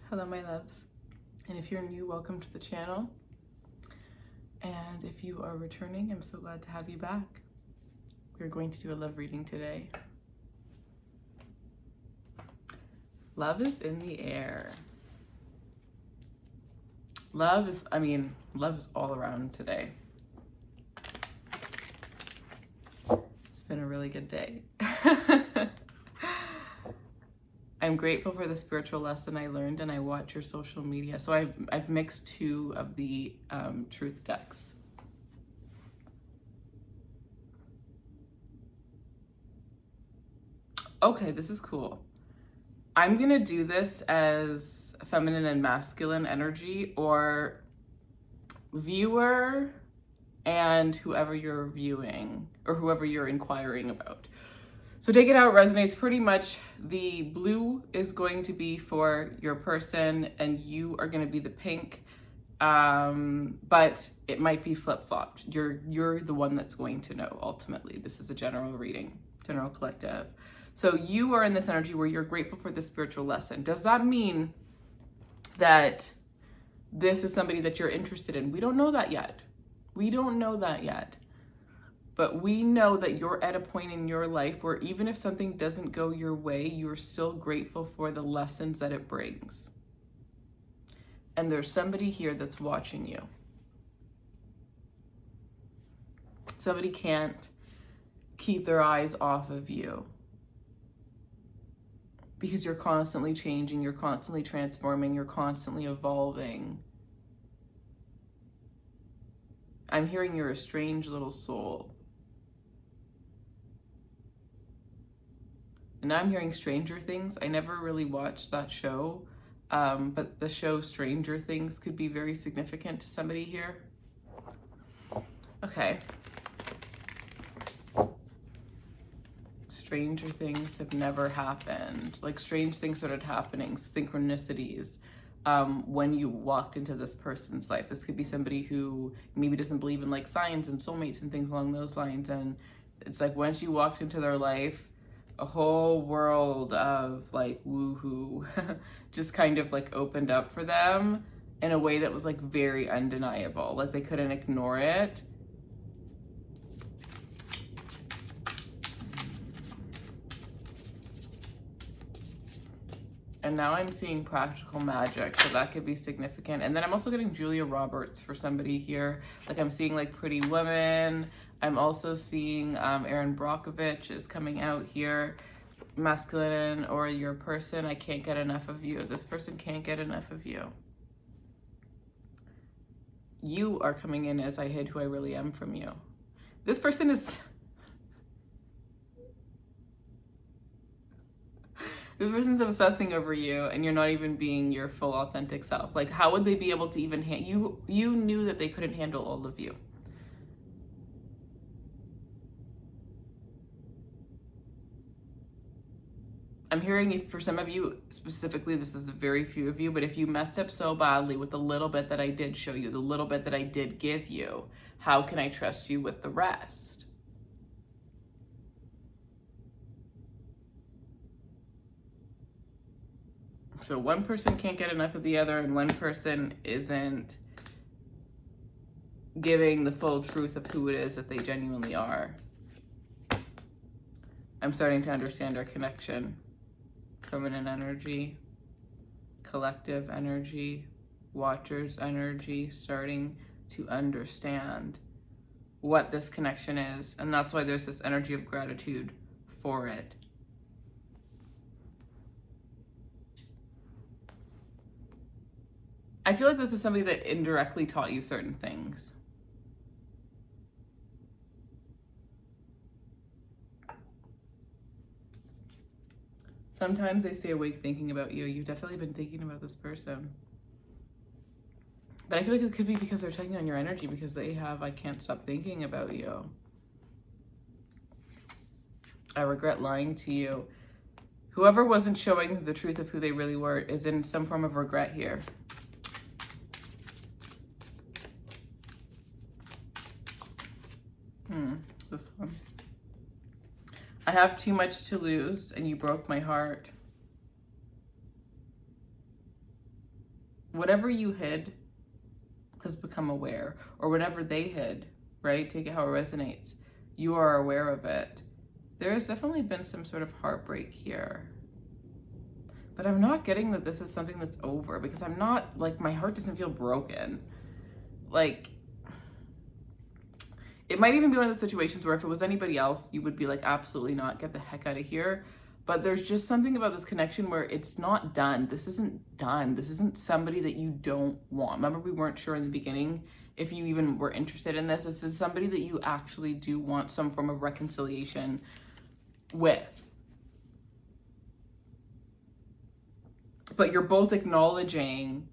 Hello, my loves. And if you're new, welcome to the channel. And if you are returning, I'm so glad to have you back. We're going to do a love reading today. Love is in the air. Love is all around today. It's been a really good day. I'm grateful for the spiritual lesson I learned, and I watch your social media. So I've mixed two of the truth decks. Okay, this is cool. I'm gonna do this as feminine and masculine energy, or viewer and whoever you're viewing or whoever you're inquiring about. So take it how it resonates. Pretty much the blue is going to be for your person and you are going to be the pink, but it might be flip-flopped. You're the one that's going to know ultimately. This is a general reading, general collective. So you are in this energy where you're grateful for the spiritual lesson. Does that mean that this is somebody that you're interested in? We don't know that yet. We don't know that yet. But we know that you're at a point in your life where even if something doesn't go your way, you're still grateful for the lessons that it brings. And there's somebody here that's watching you. Somebody can't keep their eyes off of you because you're constantly changing, you're constantly transforming, you're constantly evolving. I'm hearing you're a strange little soul. And now I'm hearing Stranger Things. I never really watched that show, but the show Stranger Things could be very significant to somebody here. Okay. Stranger things have never happened. Like, strange things started happening, synchronicities, when you walked into this person's life. This could be somebody who maybe doesn't believe in like signs and soulmates and things along those lines. And it's like once you walked into their life, a whole world of like woohoo just kind of like opened up for them in a way that was like very undeniable. Like they couldn't ignore it. And now I'm seeing practical magic, so that could be significant. And then I'm also getting Julia Roberts for somebody here. Like I'm seeing like Pretty Woman. I'm also seeing Erin Brockovich is coming out here. Masculine or your person, I can't get enough of you. This person can't get enough of you. You are coming in as I hid who I really am from you. This person is... This person's obsessing over you and you're not even being your full authentic self. Like, how would they be able to even you knew that they couldn't handle all of you. I'm hearing if for some of you specifically, this is very few of you, but if you messed up so badly with the little bit that I did show you, the little bit that I did give you, how can I trust you with the rest? So one person can't get enough of the other, and one person isn't giving the full truth of who it is that they genuinely are. I'm starting to understand our connection. Feminine energy, collective energy, watchers energy, starting to understand what this connection is. And that's why there's this energy of gratitude for it. I feel like this is somebody that indirectly taught you certain things. Sometimes they stay awake thinking about you. You've definitely been thinking about this person. But I feel like it could be because they're taking on your energy because they have, I can't stop thinking about you. I regret lying to you. Whoever wasn't showing the truth of who they really were is in some form of regret here. This one. I have too much to lose and you broke my heart. whatever you hid has become aware, or whatever they hid, right? Take it how it resonates. You are aware of it. There has definitely been some sort of heartbreak here. But I'm not getting that this is something that's over, because I'm not, like, my heart doesn't feel broken. Like, it might even be one of the situations where if it was anybody else, you would be like, absolutely not, get the heck out of here. But there's just something about this connection where it's not done. This isn't done. This isn't somebody that you don't want. Remember, we weren't sure in the beginning if you even were interested in this. This is somebody that you actually do want some form of reconciliation with. But you're both acknowledging,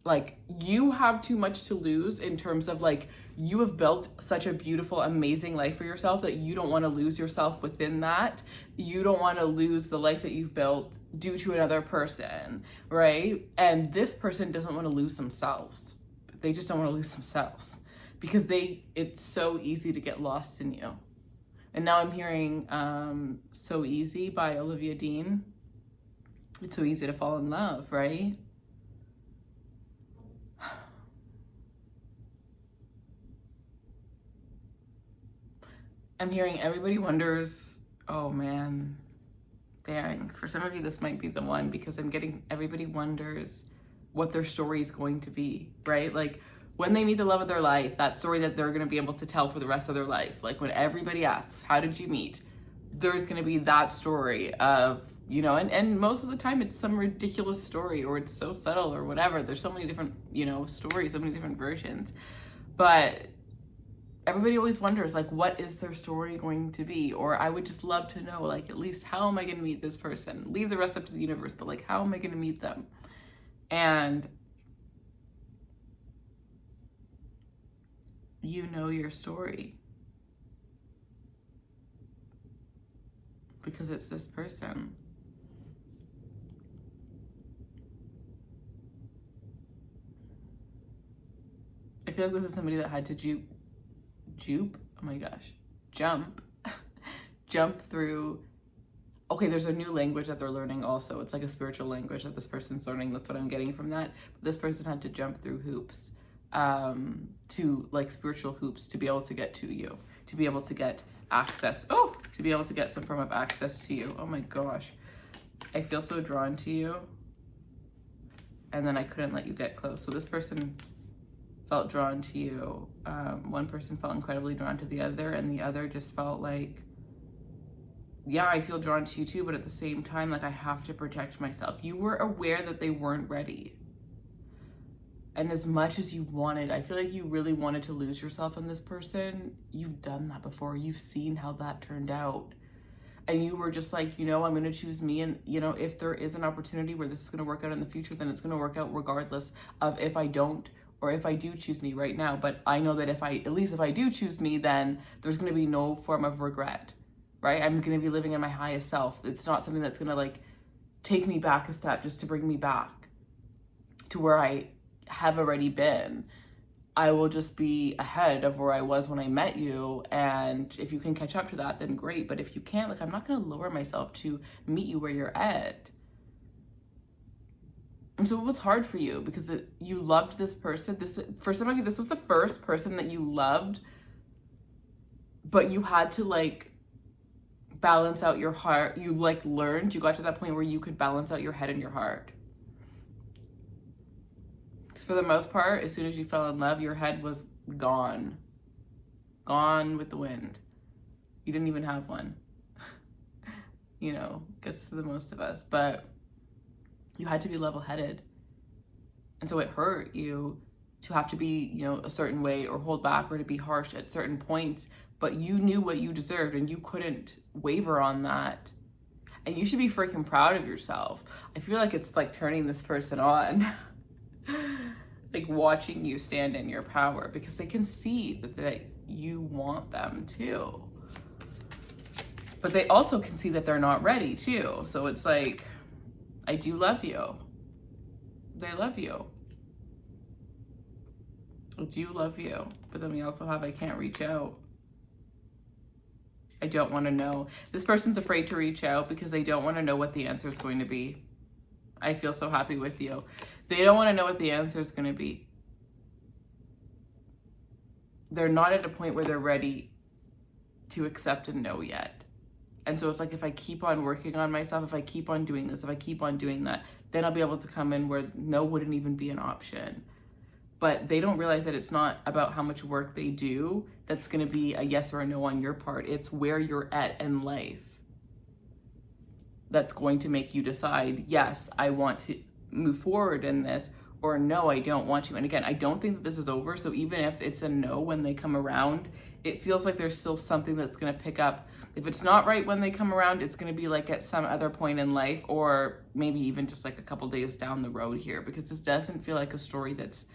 like, you have too much to lose in terms of, like, you have built such a beautiful, amazing life for yourself that you don't want to lose yourself within that. You don't want to lose the life that you've built due to another person, right? And this person doesn't want to lose themselves. They just don't want to lose themselves, because it's so easy to get lost in you. And now I'm hearing So Easy by Olivia Dean. It's so easy to fall in love, right? I'm hearing everybody wonders. Oh man, dang. For some of you, this might be the one, because I'm getting everybody wonders what their story is going to be, right? Like, when they meet the love of their life, that story that they're going to be able to tell for the rest of their life. Like, when everybody asks, how did you meet? There's going to be that story of, you know, and most of the time it's some ridiculous story, or it's so subtle or whatever. There's so many different, you know, stories, so many different versions. But everybody always wonders, like, what is their story going to be? Or I would just love to know, like, at least how am I going to meet this person? Leave the rest up to the universe, but, like, how am I going to meet them? And you know your story, because it's this person. I feel like this is somebody that had to jump through. Okay, there's a new language that they're learning also. It's like a spiritual language that this person's learning. That's what I'm getting from that. But this person had to jump through hoops, to, like, spiritual hoops, to be able to get to you, to be able to get access. To be able to get some form of access to you. Oh my gosh. I feel so drawn to you. And then I couldn't let you get close. So this person felt drawn to you. One person felt incredibly drawn to the other, and the other just felt like, yeah, I feel drawn to you too, but at the same time, like, I have to protect myself. You were aware that they weren't ready. And as much as you wanted, I feel like you really wanted to lose yourself in this person. You've done that before. You've seen how that turned out. And you were just like, you know, I'm going to choose me. And, you know, if there is an opportunity where this is going to work out in the future, then it's going to work out regardless of if I don't, or if I do choose me right now. But I know that if I do choose me, then there's going to be no form of regret, right? I'm going to be living in my highest self. It's not something that's going to, like, take me back a step just to bring me back to where I have already been. I will just be ahead of where I was when I met you. And if you can catch up to that, then great. But if you can't, like, I'm not going to lower myself to meet you where you're at. And so it was hard for you, because you loved this person. For some of you, this was the first person that you loved, but you had to, like, balance out your heart. You, like, you got to that point where you could balance out your head and your heart. Because for the most part, as soon as you fell in love, your head was gone with the wind. You didn't even have one. You know, gets to the most of us. But you had to be level-headed. And so it hurt you to have to be, you know, a certain way, or hold back, or to be harsh at certain points. But you knew what you deserved, and you couldn't waver on that. And you should be freaking proud of yourself. I feel like it's like turning this person on. Like, watching you stand in your power, because they can see that you want them too. But they also can see that they're not ready too. So it's like, I do love you. They love you. I do love you. But then we also have, I can't reach out. I don't want to know. This person's afraid to reach out because they don't want to know what the answer is going to be. I feel so happy with you. They don't want to know what the answer is going to be. They're not at a point where they're ready to accept and know yet. And so it's like, if I keep on working on myself, if I keep on doing this, if I keep on doing that, then I'll be able to come in where no wouldn't even be an option. But they don't realize that it's not about how much work they do that's going to be a yes or a no on your part. It's where you're at in life that's going to make you decide, yes, I want to move forward in this, or no, I don't want to. And again, I don't think that this is over. So even if it's a no when they come around, it feels like there's still something that's going to pick up. If it's not right when they come around, it's going to be like at some other point in life, or maybe even just like a couple days down the road here, because this doesn't feel like a story that's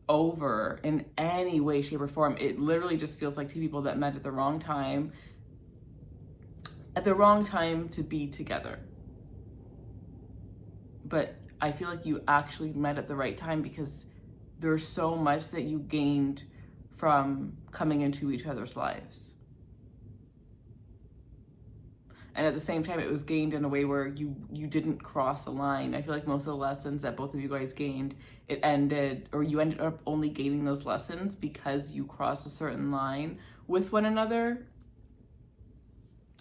over in any way, shape, or form. It literally just feels like two people that met at the wrong time to be together. But I feel like you actually met at the right time, because there's so much that you gained from coming into each other's lives. And at the same time, it was gained in a way where you didn't cross a line. I feel like most of the lessons that both of you guys gained, you ended up only gaining those lessons because you crossed a certain line with one another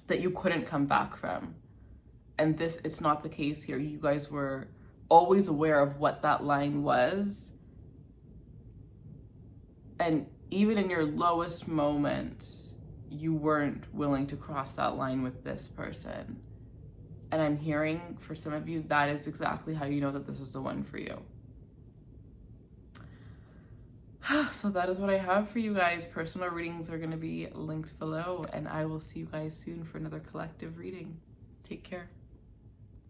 that you couldn't come back from. And it's not the case here. You guys were always aware of what that line was. And even in your lowest moments, you weren't willing to cross that line with this person. And I'm hearing for some of you, that is exactly how you know that this is the one for you. So that is what I have for you guys. Personal readings are going to be linked below, and I will see you guys soon for another collective reading. Take care.